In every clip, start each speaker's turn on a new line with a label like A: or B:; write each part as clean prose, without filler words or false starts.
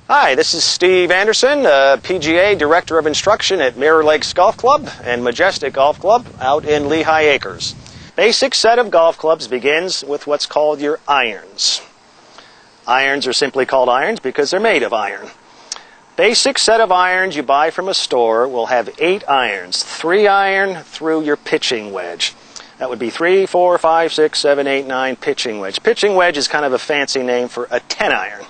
A: Hi, this is Steve Anderson, PGA Director of Instruction at Mirror Lakes Golf Club and Majestic Golf Club out in Lehigh Acres. Basic set of golf clubs begins with what's called your irons. Irons are simply called irons because they're made of iron. Basic set of irons you buy from a store will have 8 irons, 3 iron through your pitching wedge. That would be 3, 4, 5, 6, 7, 8, 9 pitching wedge. Pitching wedge is kind of a fancy name for a 10 iron.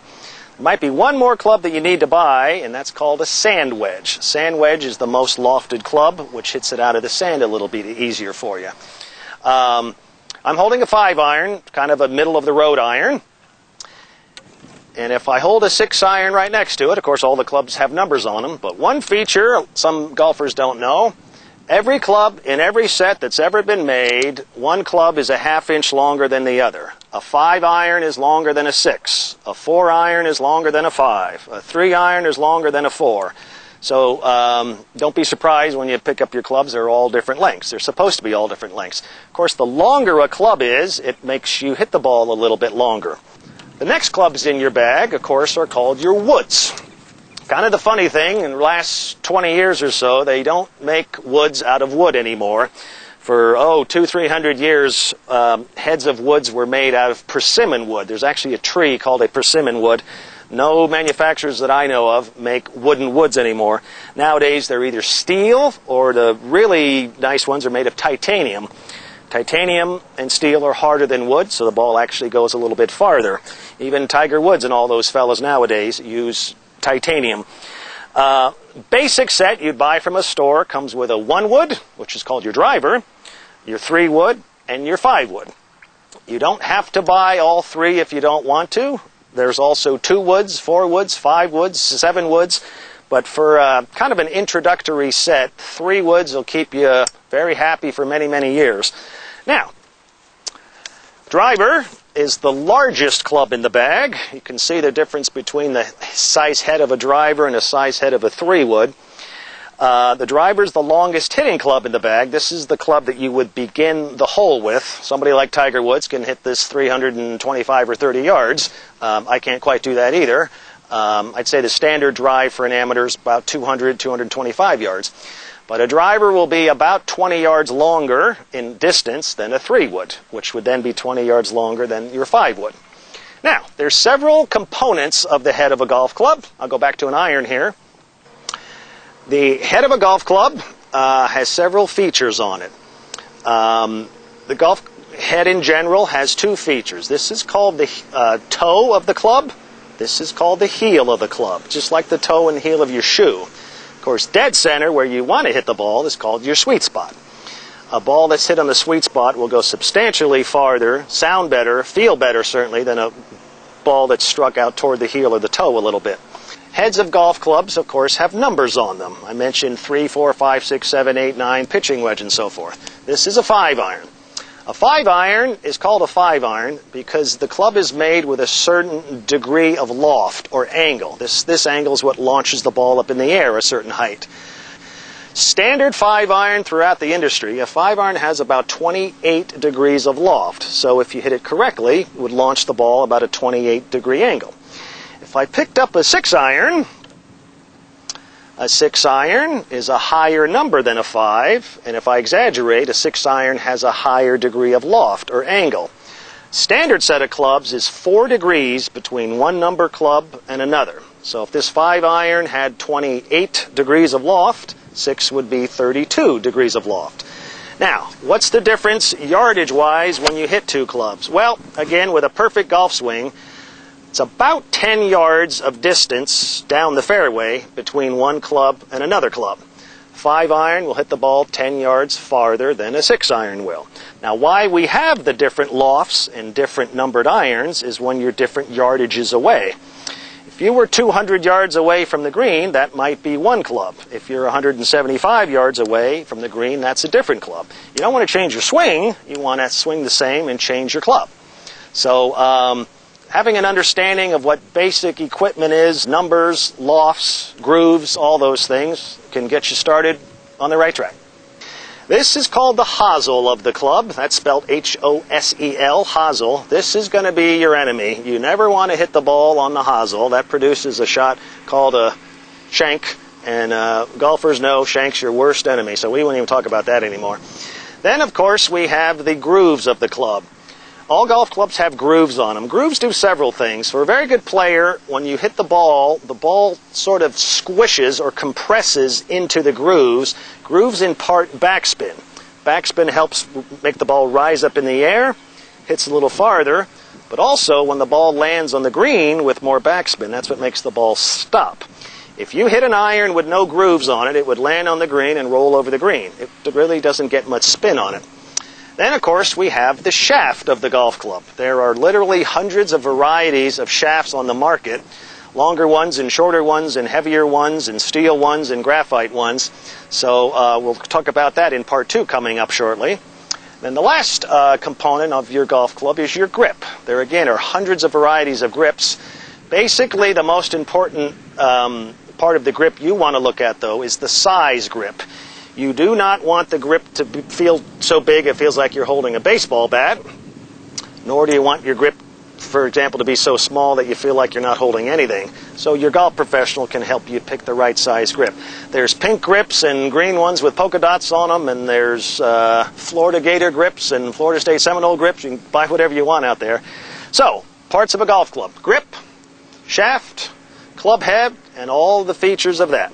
A: There might be one more club that you need to buy, and that's called a sand wedge. Sand wedge is the most lofted club, which hits it out of the sand a little bit easier for you. I'm holding a 5 iron, kind of a middle of the road iron. And if I hold a 6 iron right next to it, of course all the clubs have numbers on them, but one feature some golfers don't know, every club in every set that's ever been made, one club is a ½ inch longer than the other. A 5 iron is longer than a 6. A 4 iron is longer than a 5. A 3 iron is longer than a 4. So don't be surprised when you pick up your clubs. They're all different lengths. They're supposed to be all different lengths. Of course, the longer a club is, it makes you hit the ball a little bit longer. The next clubs in your bag, of course, are called your woods. Kind of the funny thing, in the last 20 years or so, they don't make woods out of wood anymore. For, 200-300 years, heads of woods were made out of persimmon wood. There's actually a tree called a persimmon wood. No manufacturers that I know of make wooden woods anymore. Nowadays, they're either steel or the really nice ones are made of titanium. Titanium and steel are harder than wood, so the ball actually goes a little bit farther. Even Tiger Woods and all those fellas nowadays use titanium. Basic set you'd buy from a store comes with a 1 wood, which is called your driver, your 3 wood, and your 5 wood. You don't have to buy all 3 if you don't want to. There's also 2 woods, 4 woods, 5 woods, 7 woods. But for kind of an introductory set, 3 woods will keep you very happy for many, many years. Now, driver is the largest club in the bag. You can see the difference between the size head of a driver and the size head of a 3 wood. The driver is the longest hitting club in the bag. This is the club that you would begin the hole with. Somebody like Tiger Woods can hit this 325 or 30 yards. I can't quite do that either. I'd say the standard drive for an amateur is about 200, 225 yards. But a driver will be about 20 yards longer in distance than a 3 wood, which would then be 20 yards longer than your 5 wood. Now, there's several components of the head of a golf club. I'll go back to an iron here. The head of a golf club has several features on it. The golf head in general has 2 features. This is called the toe of the club. This is called the heel of the club, just like the toe and heel of your shoe. Of course, dead center, where you want to hit the ball, is called your sweet spot. A ball that's hit on the sweet spot will go substantially farther, sound better, feel better certainly, than a ball that's struck out toward the heel or the toe a little bit. Heads of golf clubs, of course, have numbers on them. I mentioned 3, 4, 5, 6, 7, 8, 9, pitching wedge, and so forth. This is a 5 iron. A 5 iron is called a 5 iron because the club is made with a certain degree of loft or angle. This angle is what launches the ball up in the air a certain height. Standard 5 iron throughout the industry, a 5 iron has about 28 degrees of loft. So if you hit it correctly, it would launch the ball about a 28 degree angle. If I picked up a 6 iron is a higher number than a 5, and if I exaggerate, a 6 iron has a higher degree of loft or angle. Standard set of clubs is 4 degrees between one number club and another. So if this 5 iron had 28 degrees of loft, 6 would be 32 degrees of loft. Now, what's the difference yardage-wise when you hit 2 clubs? Well, again, with a perfect golf swing, it's about 10 yards of distance down the fairway between one club and another club. 5 iron will hit the ball 10 yards farther than a 6 iron will. Now, why we have the different lofts and different numbered irons is when you're different yardages away. If you were 200 yards away from the green, that might be one club. If you're 175 yards away from the green, that's a different club. You don't want to change your swing. You want to swing the same and change your club. So, having an understanding of what basic equipment is, numbers, lofts, grooves, all those things, can get you started on the right track. This is called the hosel of the club. That's spelled H-O-S-E-L, hosel. This is going to be your enemy. You never want to hit the ball on the hosel. That produces a shot called a shank, and golfers know shank's your worst enemy, so we won't even talk about that anymore. Then, of course, we have the grooves of the club. All golf clubs have grooves on them. Grooves do several things. For a very good player, when you hit the ball sort of squishes or compresses into the grooves. Grooves impart backspin. Backspin helps make the ball rise up in the air, hits a little farther, but also when the ball lands on the green with more backspin, that's what makes the ball stop. If you hit an iron with no grooves on it, it would land on the green and roll over the green. It really doesn't get much spin on it. Then, of course, we have the shaft of the golf club. There are literally hundreds of varieties of shafts on the market, longer ones and shorter ones and heavier ones and steel ones and graphite ones. So we'll talk about that in part 2 coming up shortly. Then the last component of your golf club is your grip. There again are hundreds of varieties of grips. Basically, the most important part of the grip you want to look at, though, is the size grip. You do not want the grip to feel so big it feels like you're holding a baseball bat, nor do you want your grip, for example, to be so small that you feel like you're not holding anything. So your golf professional can help you pick the right size grip. There's pink grips and green ones with polka dots on them, and there's Florida Gator grips and Florida State Seminole grips. You can buy whatever you want out there. So, parts of a golf club: grip, shaft, club head, and all the features of that.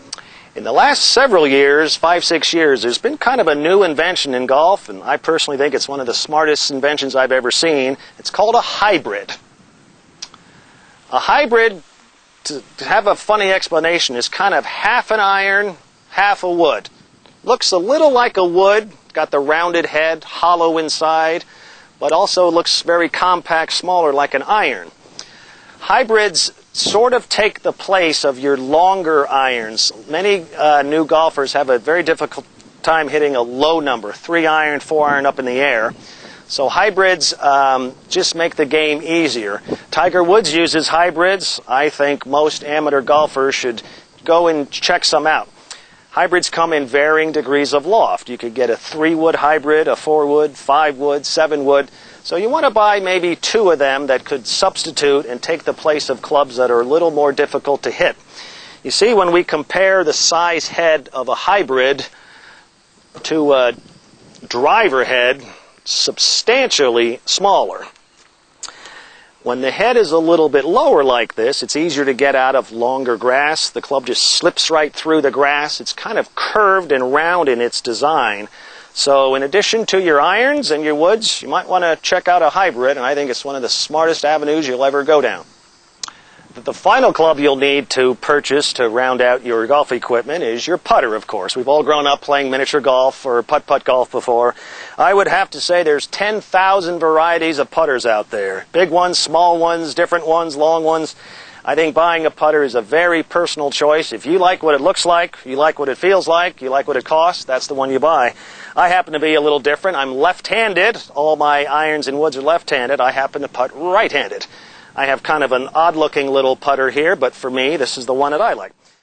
A: In the last several years, 5-6 years, there's been kind of a new invention in golf, and I personally think it's one of the smartest inventions I've ever seen. It's called a hybrid. A hybrid, to have a funny explanation, is kind of half an iron, half a wood. Looks a little like a wood, got the rounded head, hollow inside, but also looks very compact, smaller, like an iron. Hybrids sort of take the place of your longer irons. Many new golfers have a very difficult time hitting a low number, 3-iron, 4-iron up in the air. So hybrids just make the game easier. Tiger Woods uses hybrids. I think most amateur golfers should go and check some out. Hybrids come in varying degrees of loft. You could get a 3-wood hybrid, a 4-wood, 5-wood, 7-wood. So you want to buy maybe 2 of them that could substitute and take the place of clubs that are a little more difficult to hit. You see, when we compare the size head of a hybrid to a driver head, substantially smaller. When the head is a little bit lower like this, it's easier to get out of longer grass. The club just slips right through the grass. It's kind of curved and round in its design. So in addition to your irons and your woods, you might want to check out a hybrid, and I think it's one of the smartest avenues you'll ever go down. The final club you'll need to purchase to round out your golf equipment is your putter, of course. We've all grown up playing miniature golf or putt-putt golf before. I would have to say there's 10,000 varieties of putters out there. Big ones, small ones, different ones, long ones. I think buying a putter is a very personal choice. If you like what it looks like, you like what it feels like, you like what it costs, that's the one you buy. I happen to be a little different. I'm left-handed. All my irons and woods are left-handed. I happen to putt right-handed. I have kind of an odd-looking little putter here, but for me, this is the one that I like.